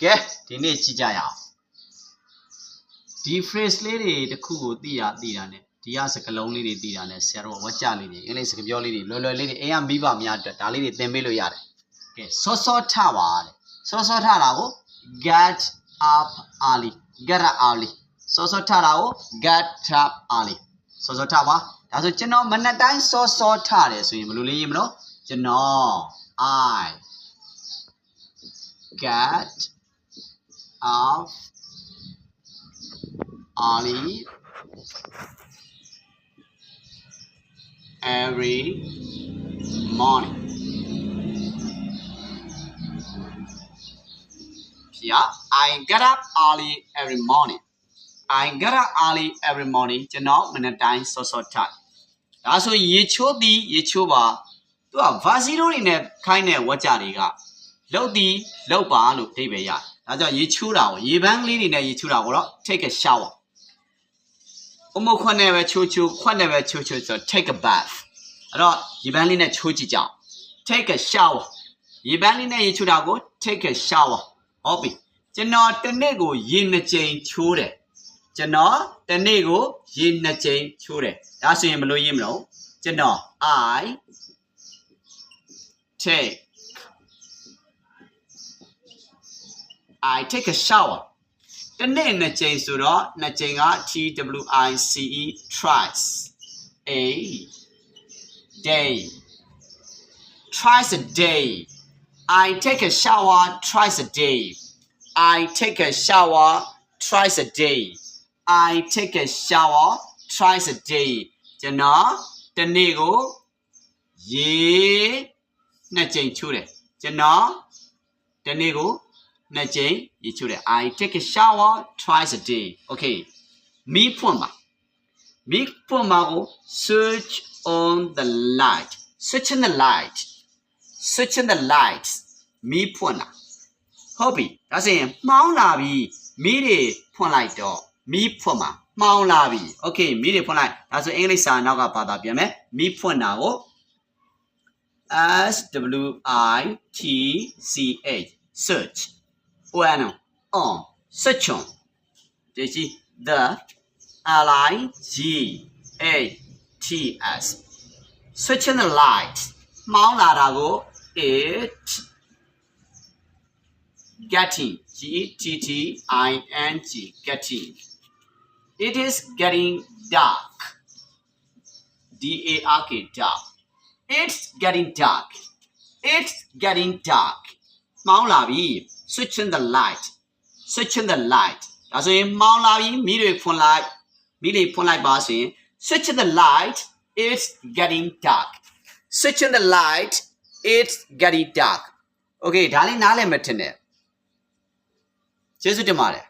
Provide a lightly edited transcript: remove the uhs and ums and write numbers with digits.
ကဲဒီနေ့ကြည့်ကြရအောင်ဒီ phrase လေးတွေတစ်ခုကိုသိတာနဲ့ဒီကစကားလုံးလေးတွေသိတာနဲ့ဆရာတော်ဝါကြလေးတွေအင်္ဂလိပ်စကားပြောလေးတွေလွယ်လေးတွေအိမ်ကမိဘများအတွက်ဒါလေးတွေသင်ပေးလို့ရတယ်ကဲစောစောထပါတဲ့စောစောထတာကို get up early get up early စောစောထတာကို get up early စောစောထပါဒါဆိုကျွန်တော်မနက်တိုင်းစောစောထတယ်ဆိုရင်ဘယ်လိုလေးရေးမလို့ကျွန်တော် I get up early every morning. Yeah, I get up early every morning. I get up early every morning. ကျွန်တော်မနက်တိုင်းစောစောထဒါဆိုရေချိုးသည်ရေချိုးပါသူက verse တွေနဲ့ခိုင်းတဲ့ဝါကြတွေကလှုပ်သည်လှုပ်ပါလို့အဓိပ္ပာယ်ရတယ်ဒါကြောင့်ရေချိုးတာကိုရေပန်းကလေးတွေနဲ့ရေချိုးတာကိုတော့ take a shower အမို့ခွက်နဲ့ပဲချိုးခွက်နဲ့ပဲချိုးဆို take a bath အဲ့တော့ရေပန်းလေးနဲ့ချိုးကြည့်ကြအောင် take a shower ရေပန်းလေးနဲ့ရေချိုးတာကို take a shower ဟုတ်ပြီကျွန်တော်တစ်နေ့ကိုရေ2ကြိမ်ချိုးတယ်ကျွန်တော်တစ်နေ့ကိုရေ2ကြိမ်ချိုးတယ်ဒါဆိုရင်ဘယ်လိုရေးမလို့ကျွန်တော် I take a shower တစ်နေ့2ကြိမ်ဆိုတော့2ကြိမ်က TWICE twice a day twice a day I take a shower twice a day I take a shower twice a day I take a shower twice a day ကျွန်တော်တစ်နေ့ကိုရေ2ကြိမ်ချိုးတယ်ကျွန်တော်တစ်နေ့ကို2ကြိမ်ရေချိုးတယ် I take a shower twice a day okay မီးဖွင့်ပါကို switch on the light switch on the light မီးဖွင့်လာဟုတ်ပြီဒါဆိုရင်မှောင်းလာပြီမီးတွေဖွင့်လိုက်တော့မီးဖွင့်ပါမှောင်းလာပြီ okay မီးတွေဖွင့်လိုက်ဒါဆိုအင်္ဂလိပ်စာနောက်ကဘာသာပြန်မယ်မီးဖွင့်တာကို SWITCH search on switch on ဒီကြီး the LIGHTS switch on the light မှောင်းလာတာကို it getting GETTING getting it is getting dark DARK dark it's getting darkမှောင်းလာပြီ switch on the light ဒါဆိုရင်မှောင်းလာပြီမီးတွေဖွင့်လိုက်ပါဆိုရင် switch on the light it's getting dark switch on the light it's getting dark okay ဒါလေးနားလည်မှထင်တယ်ကျေးဇူးတင်ပါတယ်